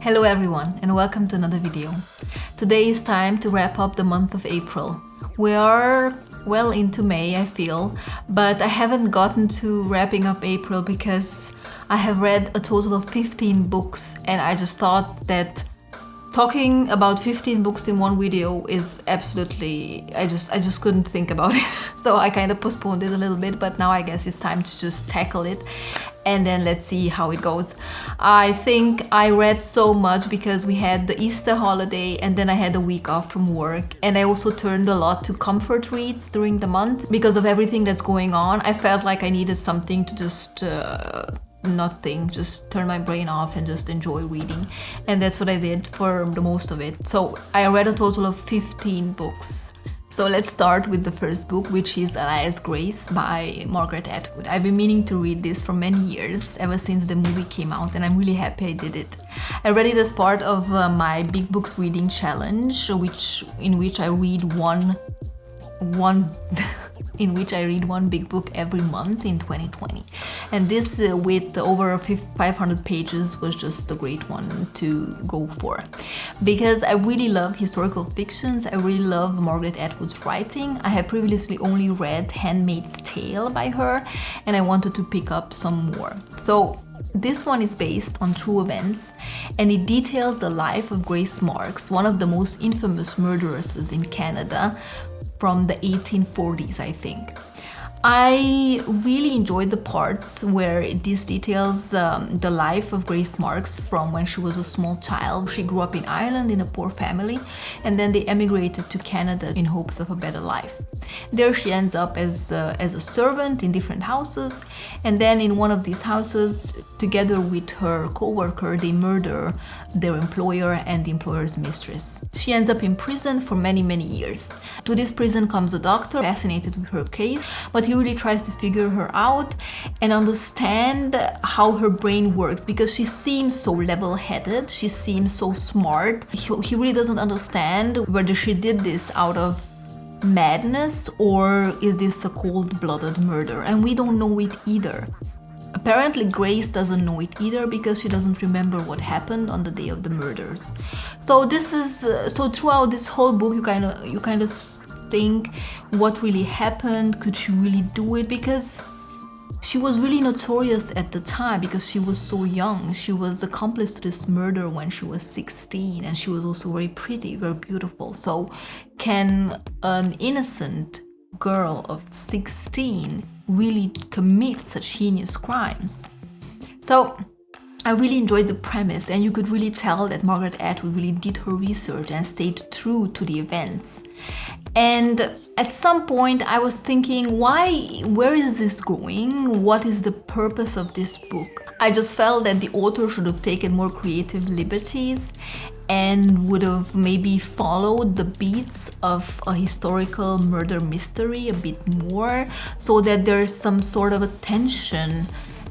Hello everyone and welcome to another video. Today is time to wrap up the month of April. We are well into May, I feel, but I haven't gotten to wrapping up April because I have read a total of 15 books and I just thought that talking about 15 books in one video is absolutely, I just couldn't think about it. So I kind of postponed it a little bit, but now I guess it's time to just tackle it and then let's see how it goes. I think I read so much because we had the Easter holiday and then I had a week off from work, and I also turned a lot to comfort reads during the month because of everything that's going on. I felt like I needed something to just not think, just turn my brain off and just enjoy reading, and that's what I did for the most of it. So I read a total of 15 books. So let's start with the first book, which is Elias Grace by Margaret Atwood. I've been meaning to read this for many years, ever since the movie came out, and I'm really happy I did it. I read it as part of my Big Books Reading Challenge, in which I read one big book every month in 2020, and this with over 500 pages was just a great one to go for, because I really love historical fictions. I really love Margaret Atwood's writing. I have previously only read Handmaid's Tale by her and I wanted to pick up some more. So this one is based on true events and it details the life of Grace Marks, one of the most infamous murderesses in Canada from the 1840s, I think. I really enjoyed the parts where this details the life of Grace Marks from when she was a small child. She grew up in Ireland in a poor family, and then they emigrated to Canada in hopes of a better life. There she ends up as a servant in different houses, and then in one of these houses, together with her co-worker, they murder their employer and the employer's mistress. She ends up in prison for many years. To this prison comes a doctor fascinated with her case, but he really tries to figure her out and understand how her brain works, because she seems so level-headed, she seems so smart. He really doesn't understand whether she did this out of madness or is this a cold-blooded murder, and we don't know it either. Apparently Grace doesn't know it either because she doesn't remember what happened on the day of the murders. So throughout this whole book you kind of think, what really happened? Could she really do it? Because she was really notorious at the time because she was so young. She was accomplice to this murder when she was 16, and she was also very pretty, very beautiful. So can an innocent girl of 16 really commit such heinous crimes? So I really enjoyed the premise, and you could really tell that Margaret Atwood really did her research and stayed true to the events. And at some point I was thinking, where is this going? What is the purpose of this book? I just felt that the author should have taken more creative liberties and would have maybe followed the beats of a historical murder mystery a bit more, so that there's some sort of a tension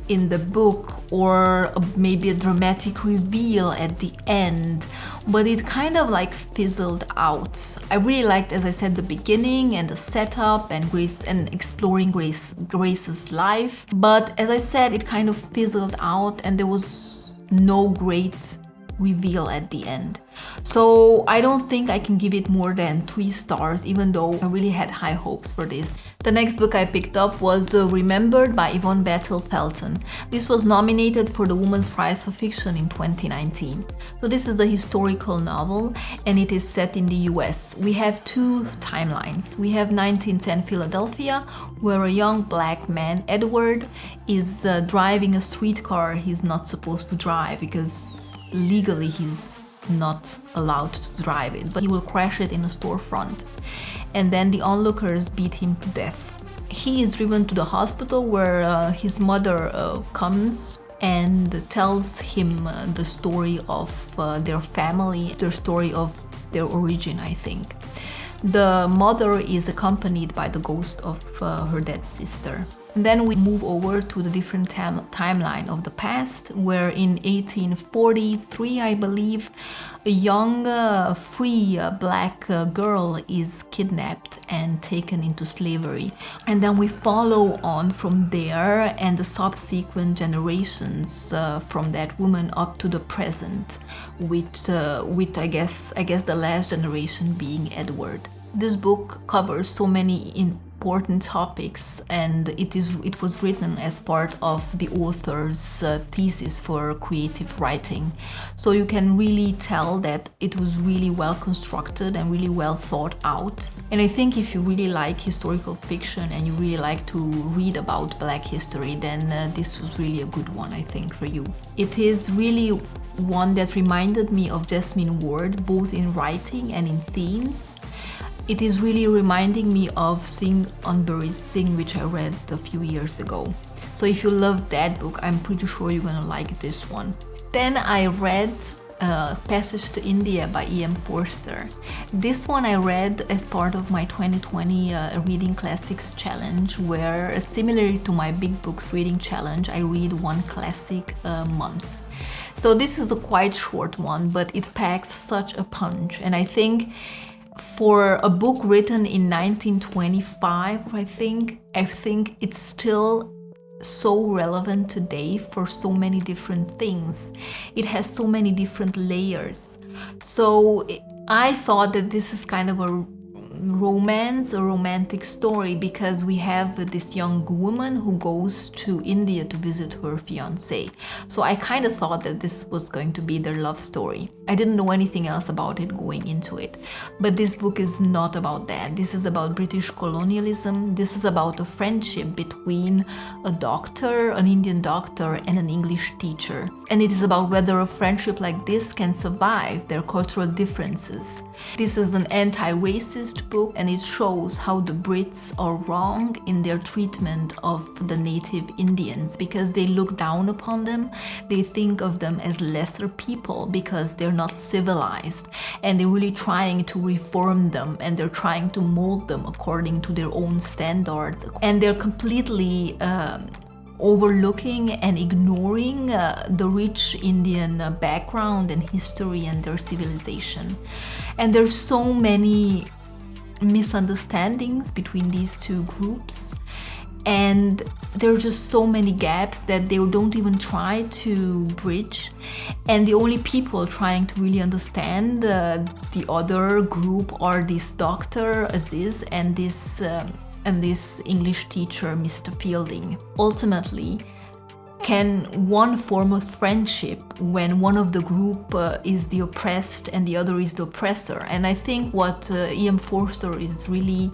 in the book or maybe a dramatic reveal at the end, but it kind of like fizzled out. I really liked, as I said, the beginning and the setup and Grace and exploring Grace's life, but as I said, it kind of fizzled out and there was no great reveal at the end. So I don't think I can give it more than 3 stars, even though I really had high hopes for this. The next book I picked up was Remembered by Yvonne Battle-Felton. This was nominated for the Women's Prize for Fiction in 2019. So this is a historical novel and it is set in the US. We have 2 timelines. We have 1910 Philadelphia, where a young black man, Edward, is driving a streetcar he's not supposed to drive because legally he's not allowed to drive it, but he will crash it in a storefront, and then the onlookers beat him to death. He is driven to the hospital where his mother comes and tells him the story of their family, the story of their origin, I think. The mother is accompanied by the ghost of her dead sister. And then we move over to the different timeline of the past, where in 1843, I believe, a young, free black girl is kidnapped and taken into slavery. And then we follow on from there and the subsequent generations from that woman up to the present, with I guess the last generation being Edward. This book covers so many important topics, and it was written as part of the author's thesis for creative writing. So you can really tell that it was really well constructed and really well thought out. And I think if you really like historical fiction and you really like to read about Black history, then this was really a good one, I think, for you. It is really one that reminded me of Jasmine Ward, both in writing and in themes. It is really reminding me of Sing Unburied Sing, which I read a few years ago. So if you love that book, I'm pretty sure you're gonna like this one. Then I read Passage to India by E.M. Forster. This one I read as part of my 2020 Reading Classics Challenge, where similarly to my Big Books Reading Challenge, I read one classic a month. So this is a quite short one, but it packs such a punch, and I think for a book written in 1925, I think it's still so relevant today for so many different things. It has so many different layers. So I thought that this is kind of a romantic story, because we have this young woman who goes to India to visit her fiancé. So I kind of thought that this was going to be their love story. I didn't know anything else about it going into it. But this book is not about that. This is about British colonialism. This is about a friendship between a doctor, an Indian doctor, and an English teacher. And it is about whether a friendship like this can survive their cultural differences. This is an anti-racist book, and it shows how the Brits are wrong in their treatment of the native Indians, because they look down upon them. They think of them as lesser people because they're not civilized, and they're really trying to reform them, and they're trying to mold them according to their own standards, and they're completely overlooking and ignoring the rich Indian background and history and their civilization. And there's so many misunderstandings between these two groups, and there are just so many gaps that they don't even try to bridge, and the only people trying to really understand the other group are this Dr. Aziz and this English teacher, Mr. Fielding. Ultimately, can one form a friendship when one of the group is the oppressed and the other is the oppressor? And I think what E.M. Forster is really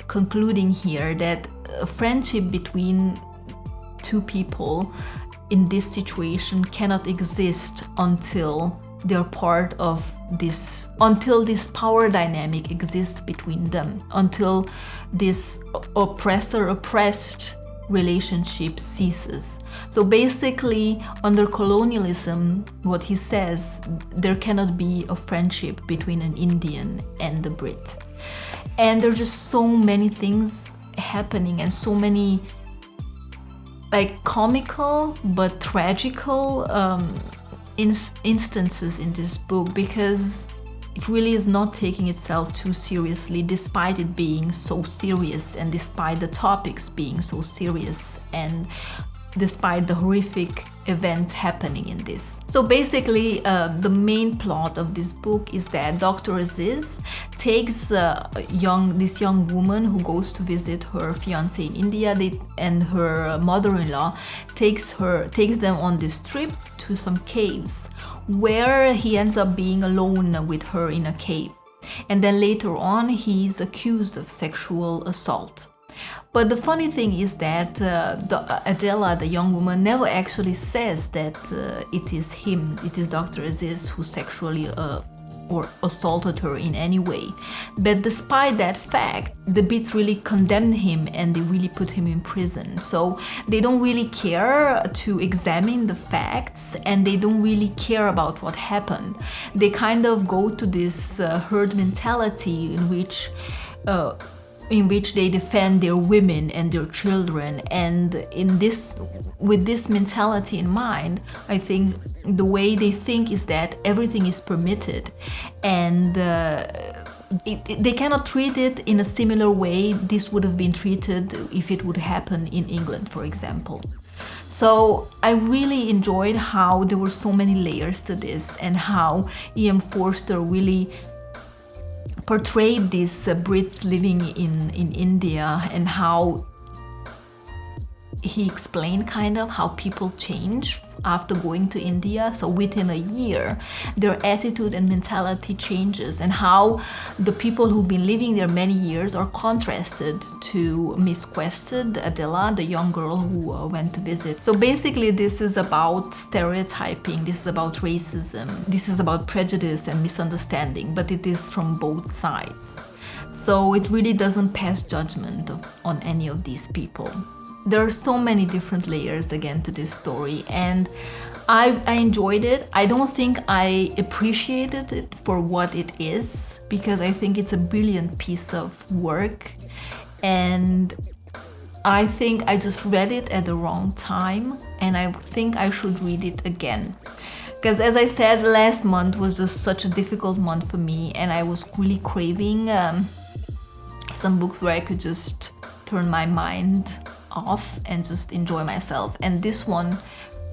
concluding here, that a friendship between two people in this situation cannot exist until they're part of this, until this power dynamic exists between them, until this oppressor-oppressed relationship ceases. So basically, under colonialism, what he says, there cannot be a friendship between an Indian and the Brit. And there's just so many things happening, and so many like comical but tragical instances in this book, because it really is not taking itself too seriously, despite it being so serious, and despite the topics being so serious, and despite the horrific events happening in this. So basically, the main plot of this book is that Dr. Aziz takes this young woman who goes to visit her fiancé in India, and her mother-in-law takes them on this trip to some caves, where he ends up being alone with her in a cave. And then later on, he's accused of sexual assault. But the funny thing is that Adela, the young woman, never actually says that it is Dr. Aziz who sexually or assaulted her in any way. But despite that fact, the Brits really condemned him, and they really put him in prison. So they don't really care to examine the facts, and they don't really care about what happened. They kind of go to this herd mentality in which in which they defend their women and their children. And with this mentality in mind, I think the way they think is that everything is permitted, and they cannot treat it in a similar way this would have been treated if it would happen in England, for example. So I really enjoyed how there were so many layers to this, and how E.M. Forster really portrayed these Brits living in India, and how he explained kind of how people change after going to India. So within a year, their attitude and mentality changes, and how the people who've been living there many years are contrasted to Miss Quested, Adela, the young girl who went to visit. So basically this is about stereotyping, this is about racism, this is about prejudice and misunderstanding, but it is from both sides. So it really doesn't pass judgment on any of these people. There are so many different layers again to this story, and I enjoyed it. I don't think I appreciated it for what it is, because I think it's a brilliant piece of work, and I think I just read it at the wrong time, and I think I should read it again. Because as I said, last month was just such a difficult month for me, and I was really craving some books where I could just turn my mind off and just enjoy myself. And this one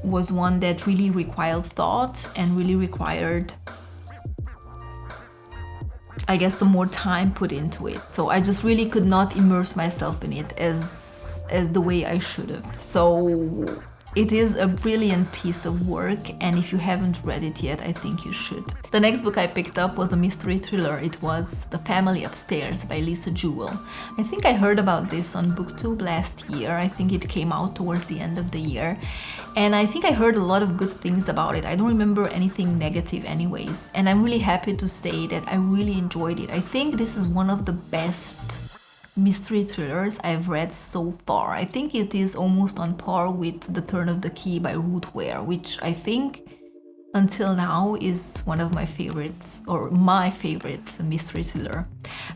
was one that really required thought and really required, I guess, some more time put into it. So I just really could not immerse myself in it as the way I should have. So it is a brilliant piece of work, and if you haven't read it yet, I think you should. The next book I picked up was a mystery thriller. It was The Family Upstairs by Lisa Jewell. I think I heard about this on BookTube last year. I think it came out towards the end of the year, and I think I heard a lot of good things about it. I don't remember anything negative anyways, and I'm really happy to say that I really enjoyed it. I think this is one of the best mystery thrillers I've read so far. I think it is almost on par with The Turn of the Key by Ruth Ware, which I think until now is one of my favorites, or my favorite mystery thriller.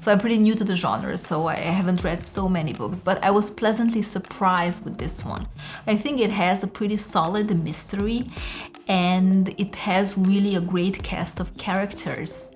So I'm pretty new to the genre, so I haven't read so many books, but I was pleasantly surprised with this one. I think it has a pretty solid mystery, and it has really a great cast of characters.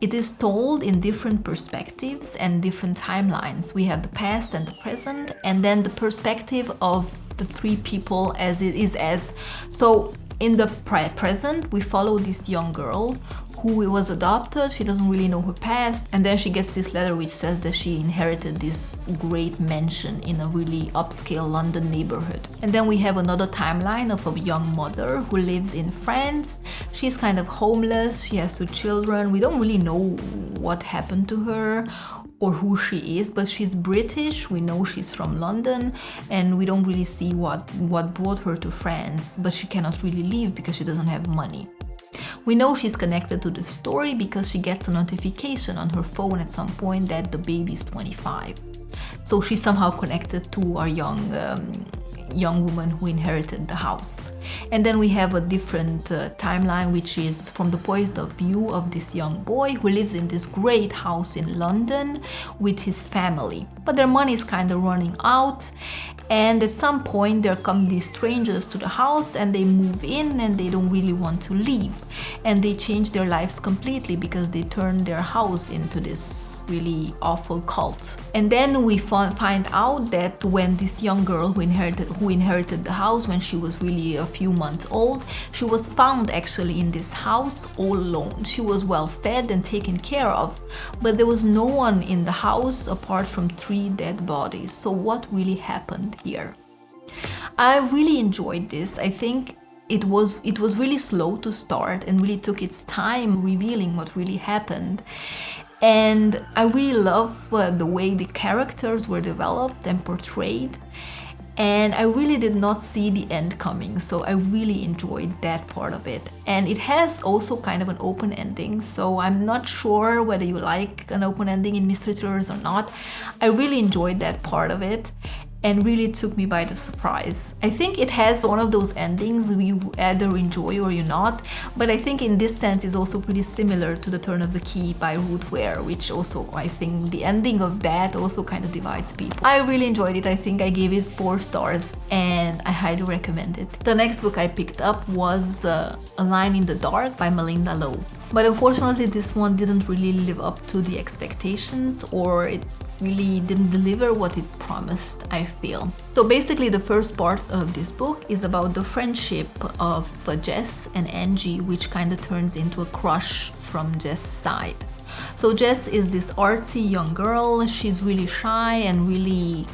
It is told in different perspectives and different timelines. We have the past and the present, and then the perspective of the three people as it is as. So in the present, we follow this young girl who was adopted. She doesn't really know her past, and then she gets this letter which says that she inherited this great mansion in a really upscale London neighborhood. And then we have another timeline of a young mother who lives in France. She's kind of homeless, she has 2 children. We don't really know what happened to her or who she is, but she's British. We know she's from London, and we don't really see what brought her to France, but she cannot really leave because she doesn't have money. We know she's connected to the story because she gets a notification on her phone at some point that the baby's 25. So she's somehow connected to our young woman who inherited the house. And then we have a different timeline, which is from the point of view of this young boy who lives in this great house in London with his family. But their money is kind of running out, and at some point there come these strangers to the house, and they move in and they don't really want to leave, and they change their lives completely because they turn their house into this really awful cult. And then we find out that when this young girl who inherited the house when she was really a few months old, she was found actually in this house all alone. She was well fed and taken care of, but there was no one in the house apart from 3 dead bodies. So what really happened here? I really enjoyed this. I think it was really slow to start and really took its time revealing what really happened. And I really love the way the characters were developed and portrayed. And I really did not see the end coming, so I really enjoyed that part of it. And it has also kind of an open ending, so I'm not sure whether you like an open ending in mystery thrillers or not. I really enjoyed that part of it. and really took me by the surprise. I think it has one of those endings you either enjoy or you're not, but I think in this sense is also pretty similar to The Turn of the Key by Ruth Ware, which also, I think the ending of that also kind of divides people. I really enjoyed it. I think I gave it 4 stars and I highly recommend it. The next book I picked up was A Line in the Dark by Melinda Lowe. But unfortunately this one didn't really live up to the expectations, or it really didn't deliver what it promised, I feel. So basically the first part of this book is about the friendship of Jess and Angie, which kind of turns into a crush from Jess' side. So Jess is this artsy young girl. She's really shy and really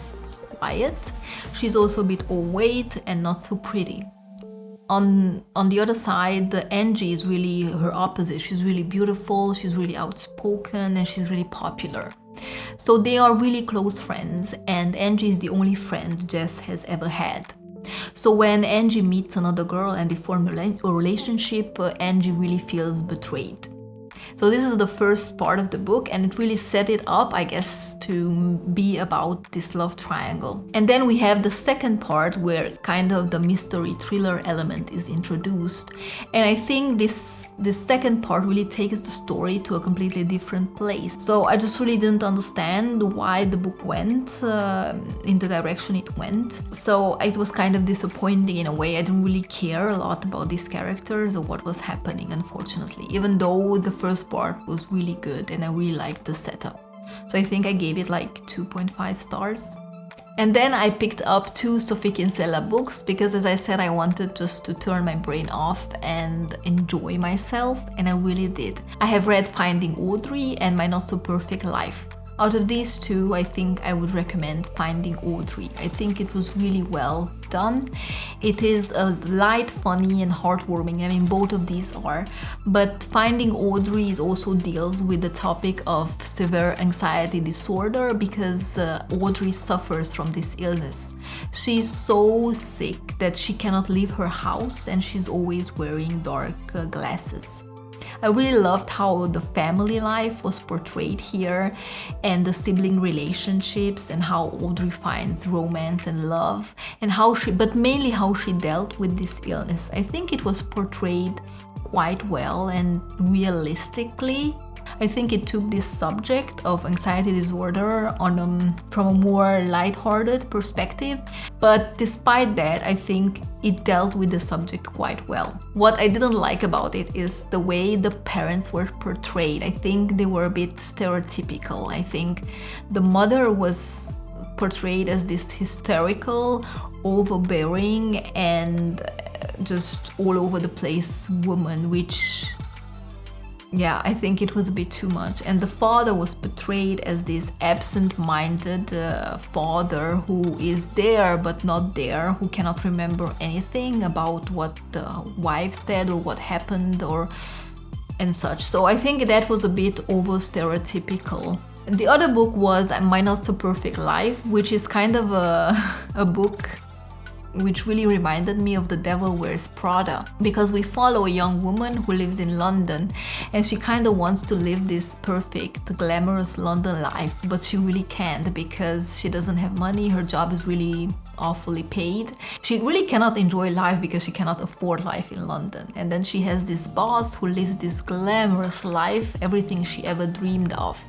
quiet. She's also a bit overweight and not so pretty. On the other side, Angie is really her opposite. She's really beautiful, she's really outspoken, and she's really popular. So they are really close friends, and Angie is the only friend Jess has ever had. So when Angie meets another girl and they form a relationship, Angie really feels betrayed. So this is the first part of the book, and it really set it up, I guess, to be about this love triangle. And then we have the second part where kind of the mystery thriller element is introduced. And I think this second part really takes the story to a completely different place. So I just really didn't understand why the book went in the direction it went. So it was kind of disappointing in a way. I didn't really care a lot about these characters or what was happening, unfortunately, even though the first part was really good and I really liked the setup. So I think I gave it like 2.5 stars. And then I picked up 2 Sophie Kinsella books because, as I said, I wanted just to turn my brain off and enjoy myself, and I really did. I have read Finding Audrey and My Not So Perfect Life. Out of these 2, I think I would recommend Finding Audrey. I think it was really well done. It is a light, funny and heartwarming. I mean, both of these are. But Finding Audrey also deals with the topic of severe anxiety disorder because Audrey suffers from this illness. She's so sick that she cannot leave her house and she's always wearing dark glasses. I really loved how the family life was portrayed here and the sibling relationships and how Audrey finds romance and love and but mainly how she dealt with this illness. I think it was portrayed quite well and realistically. I think it took this subject of anxiety disorder from a more lighthearted perspective, but despite that, I think it dealt with the subject quite well. What I didn't like about it is the way the parents were portrayed. I think they were a bit stereotypical. I think the mother was portrayed as this hysterical, overbearing, and just all over the place woman, which, yeah, I think it was a bit too much. And the father was portrayed as this absent-minded father who is there but not there, who cannot remember anything about what the wife said or what happened and such. So I think that was a bit over-stereotypical. The other book was My Not So Perfect Life, which is kind of a book which really reminded me of The Devil Wears Prada, because we follow a young woman who lives in London and she kind of wants to live this perfect, glamorous London life, but she really can't because she doesn't have money, her job is really awfully paid. She really cannot enjoy life because she cannot afford life in London. And then she has this boss who lives this glamorous life, everything she ever dreamed of.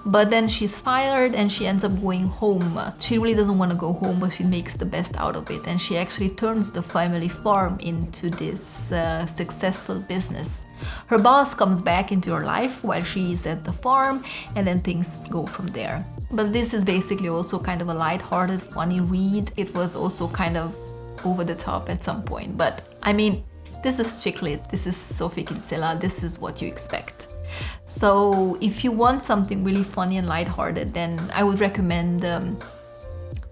But then she's fired and she ends up going home. She really doesn't want to go home, but she makes the best out of it. And she actually turns the family farm into this successful business. Her boss comes back into her life while she's at the farm, and then things go from there. But this is basically also kind of a light-hearted, funny read. It was also kind of over the top at some point. But I mean, this is chick lit, this is Sophie Kinsella, this is what you expect. So if you want something really funny and lighthearted, then I would recommend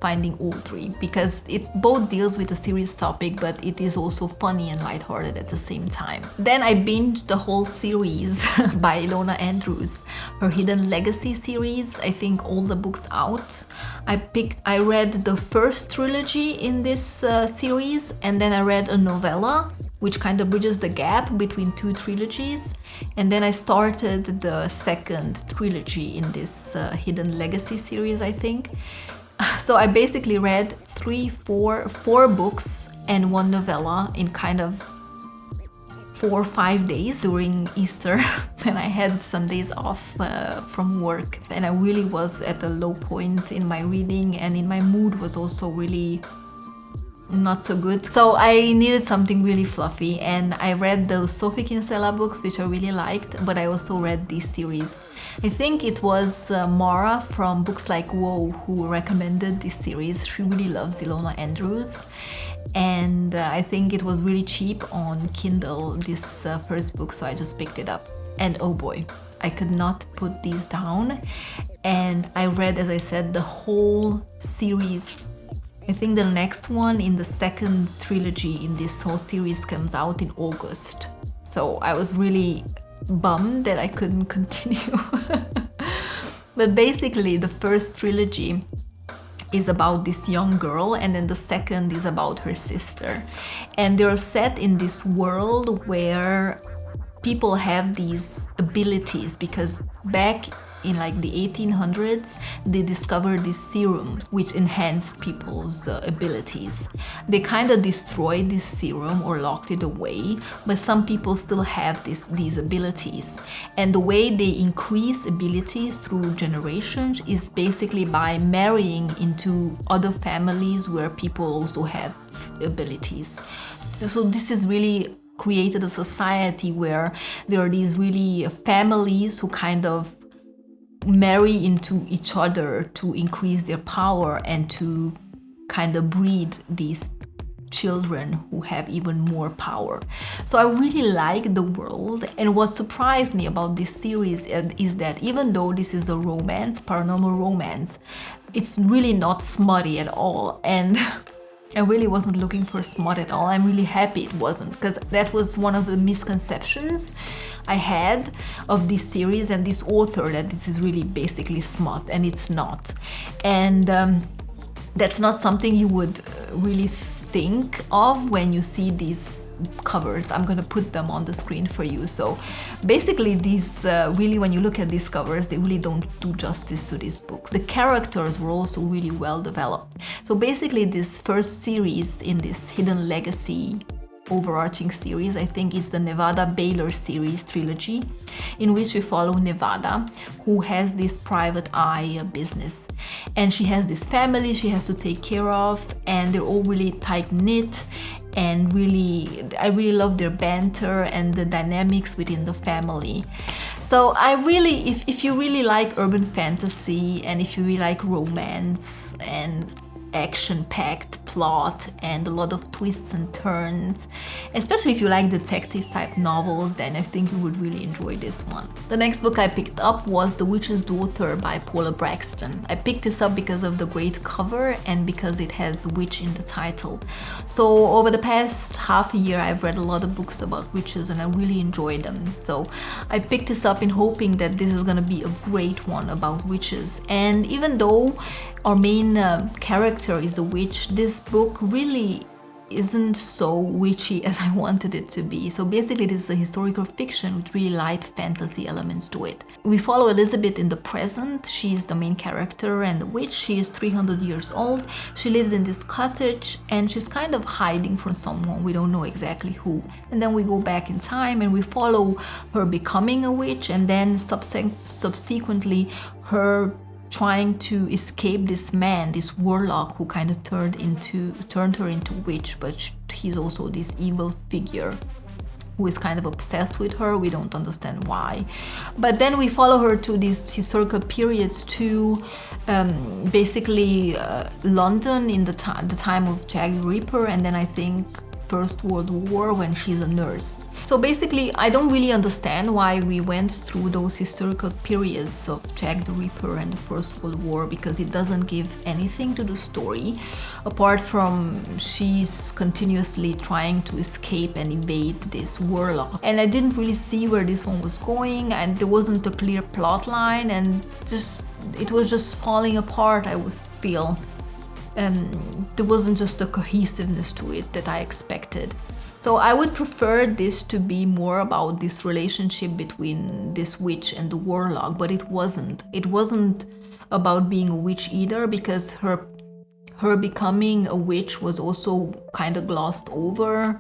Finding Audrey, because it both deals with a serious topic, but it is also funny and lighthearted at the same time. Then I binged the whole series by Ilona Andrews, her Hidden Legacy series. I think all the books out. I read the first trilogy in this series, and then I read a novella, which kind of bridges the gap between 2 trilogies. And then I started the second trilogy in this Hidden Legacy series, I think. So I basically read four books and one novella in kind of 4 or 5 days during Easter when I had some days off from work, and I really was at a low point in my reading, and in my mood was also really not so good. So I needed something really fluffy, and I read those Sophie Kinsella books, which I really liked, but I also read this series. I think it was Mara from Books Like Whoa who recommended this series. She really loves Ilona Andrews, and I think it was really cheap on Kindle, this first book, so I just picked it up. And oh boy, I could not put these down, and I read, as I said, the whole series. I think the next one in the second trilogy in this whole series comes out in August. So I was really bummed that I couldn't continue. But basically the first trilogy is about this young girl, and then the second is about her sister. And they're set in this world where people have these abilities, because back in like the 1800s, they discovered these serums which enhanced people's abilities. They kind of destroyed this serum or locked it away, but some people still have these abilities. And the way they increase abilities through generations is basically by marrying into other families where people also have abilities. So this is really created a society where there are these really families who kind of marry into each other to increase their power and to kind of breed these children who have even more power. So I really like the world, and what surprised me about this series is that even though this is a romance, paranormal romance, it's really not smutty at all, and I really wasn't looking for smut at all. I'm really happy it wasn't, because that was one of the misconceptions I had of this series and this author, that this is really basically smut, and it's not. And that's not something you would really think of when you see these covers. I'm gonna put them on the screen for you. So basically these really, when you look at these covers, they really don't do justice to these books. The characters were also really well developed. So basically this first series in this Hidden Legacy overarching series, I think it's the Nevada Baylor series trilogy, in which we follow Nevada, who has this private eye business, and she has this family she has to take care of, and they're all really tight-knit, and I really love their banter and the dynamics within the family. So I really, if you really like urban fantasy, and if you really like romance and action-packed plot and a lot of twists and turns, especially if you like detective type novels, then I think you would really enjoy this one. The next book I picked up was The Witch's Daughter by Paula Braxton. I picked this up because of the great cover and because it has witch in the title. So over the past half a year I've read a lot of books about witches and I really enjoyed them. So I picked this up in hoping that this is gonna be a great one about witches. And even though our main character is a witch, this book really isn't so witchy as I wanted it to be. So basically this is a historical fiction with really light fantasy elements to it. We follow Elizabeth in the present. She's the main character and the witch. She is 300 years old. She lives in this cottage and she's kind of hiding from someone. We don't know exactly who. And then we go back in time and we follow her becoming a witch, and then subsequently her trying to escape this man, this warlock who kind of turned her into witch, but he's also this evil figure who is kind of obsessed with her. We don't understand why. But then we follow her to these historical periods to basically London in the time of Jack the Ripper, and then I think First World War when she's a nurse. So basically I don't really understand why we went through those historical periods of Jack the Ripper and the First World War, because it doesn't give anything to the story apart from she's continuously trying to escape and evade this warlock. And I didn't really see where this one was going, and there wasn't a clear plot line, and it was just falling apart, I would feel. There wasn't just a cohesiveness to it that I expected. So I would prefer this to be more about this relationship between this witch and the warlock, but it wasn't. It wasn't about being a witch either, because her her becoming a witch was also kind of glossed over.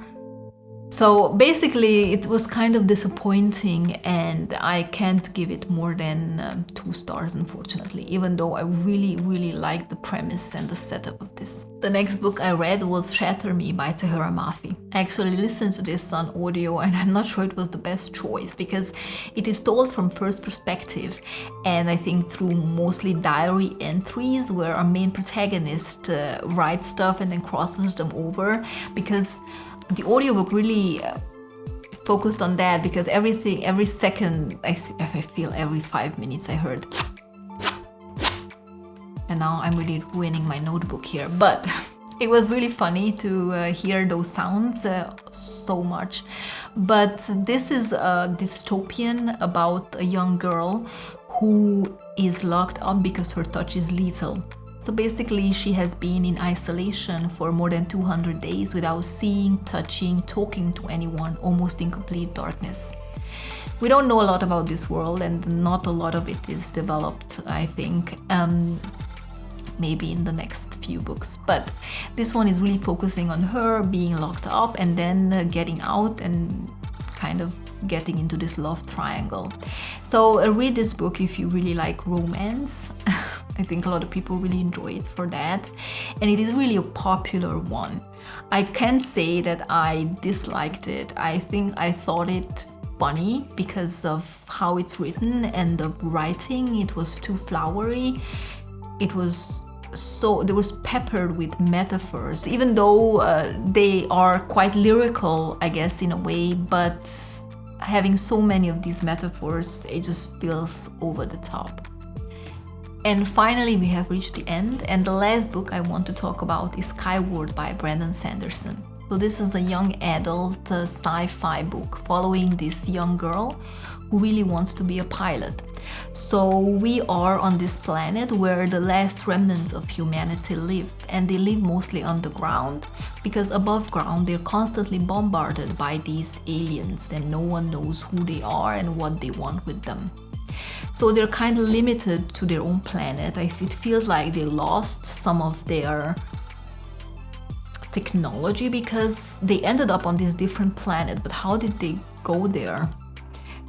So basically it was kind of disappointing, and I can't give it more than 2 stars, unfortunately, even though I really liked the premise and the setup of this. The next book I read was Shatter Me by Tahereh Mafi. I actually listened to this on audio, and I'm not sure it was the best choice because it is told from first perspective, and I think through mostly diary entries where our main protagonist writes stuff and then crosses them over, because the audiobook really focused on that, because every second, I feel every 5 minutes I heard. And now I'm really ruining my notebook here, but it was really funny to hear those sounds so much. But this is a dystopian about a young girl who is locked up because her touch is lethal. So basically, she has been in isolation for more than 200 days without seeing, touching, talking to anyone, almost in complete darkness. We don't know a lot about this world, and not a lot of it is developed, I think, maybe in the next few books. But this one is really focusing on her being locked up and then getting out and kind of getting into this love triangle. So read this book if you really like romance. I think a lot of people really enjoy it for that, and it is really a popular one. I can't say that I disliked it. I think I thought it funny because of how it's written and the writing. It was too flowery. It was peppered with metaphors, even though they are quite lyrical, I guess, in a way, but having so many of these metaphors, it just feels over the top. And finally, we have reached the end, and the last book I want to talk about is Skyward by Brandon Sanderson. So this is a young adult sci-fi book following this young girl who really wants to be a pilot. So we are on this planet where the last remnants of humanity live, and they live mostly underground because above ground they're constantly bombarded by these aliens and no one knows who they are and what they want with them. So they're kind of limited to their own planet. It feels like they lost some of their technology because they ended up on this different planet, but how did they go there?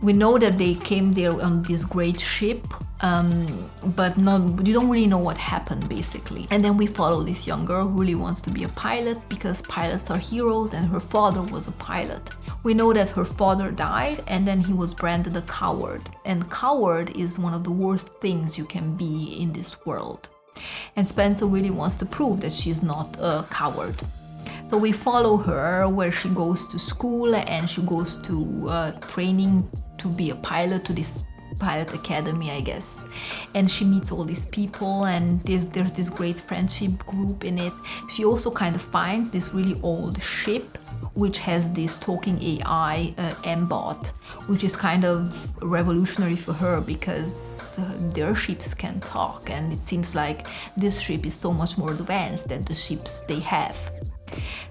We know that they came there on this great ship, but you don't really know what happened, basically. And then we follow this young girl who really wants to be a pilot because pilots are heroes, and her father was a pilot. We know that her father died, and then he was branded a coward. And coward is one of the worst things you can be in this world. And Spencer really wants to prove that she's not a coward. So we follow her where she goes to school, and she goes to training to be a pilot, to this pilot academy, I guess. And she meets all these people, and there's this great friendship group in it. She also kind of finds this really old ship which has this talking AI M-bot, which is kind of revolutionary for her because their ships can talk, and it seems like this ship is so much more advanced than the ships they have.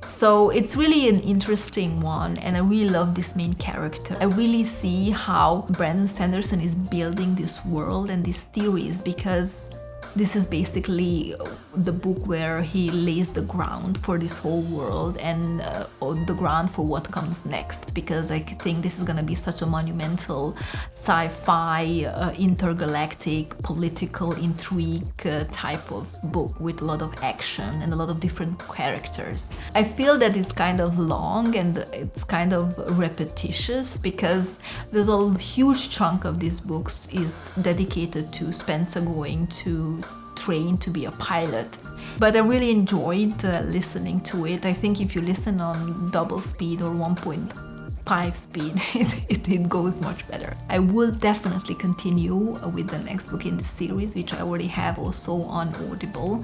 So it's really an interesting one, and I really love this main character. I really see how Brandon Sanderson is building this world and these theories, because this is basically the book where he lays the ground for this whole world and the ground for what comes next, because I think this is going to be such a monumental sci-fi, intergalactic, political intrigue type of book with a lot of action and a lot of different characters. I feel that it's kind of long and it's kind of repetitious because there's a huge chunk of these books is dedicated to Spencer going to train to be a pilot. But I really enjoyed listening to it. I think if you listen on double speed or 1.5 speed, it goes much better. I will definitely continue with the next book in this series, which I already have also on Audible,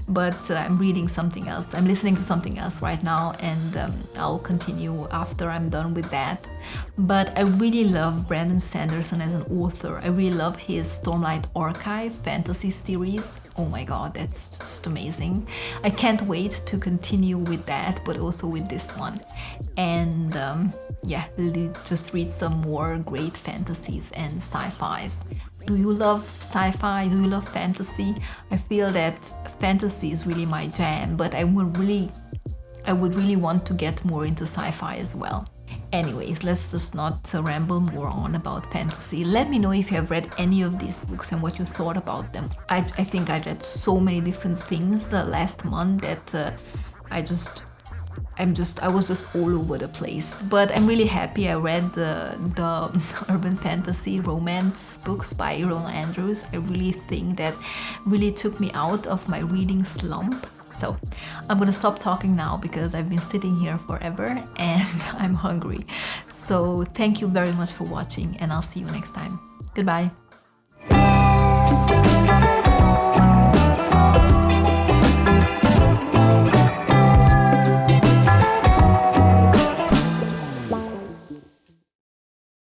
but I'm reading something else. I'm listening to something else right now, and I'll continue after I'm done with that. But I really love Brandon Sanderson as an author. I really love his Stormlight Archive fantasy series. Oh my god, that's just amazing. I can't wait to continue with that, but also with this one. And yeah, just read some more great fantasies and sci-fis. Do you love sci-fi? Do you love fantasy? I feel that fantasy is really my jam, but I would really want to get more into sci-fi as well. Anyways, let's just not ramble more on about fantasy. Let me know if you have read any of these books and what you thought about them. I think I read so many different things last month that I was just all over the place. But I'm really happy I read the urban fantasy romance books by Roland Andrews. I really think that really took me out of my reading slump. So I'm gonna stop talking now because I've been sitting here forever and I'm hungry. So thank you very much for watching, and I'll see you next time. Goodbye.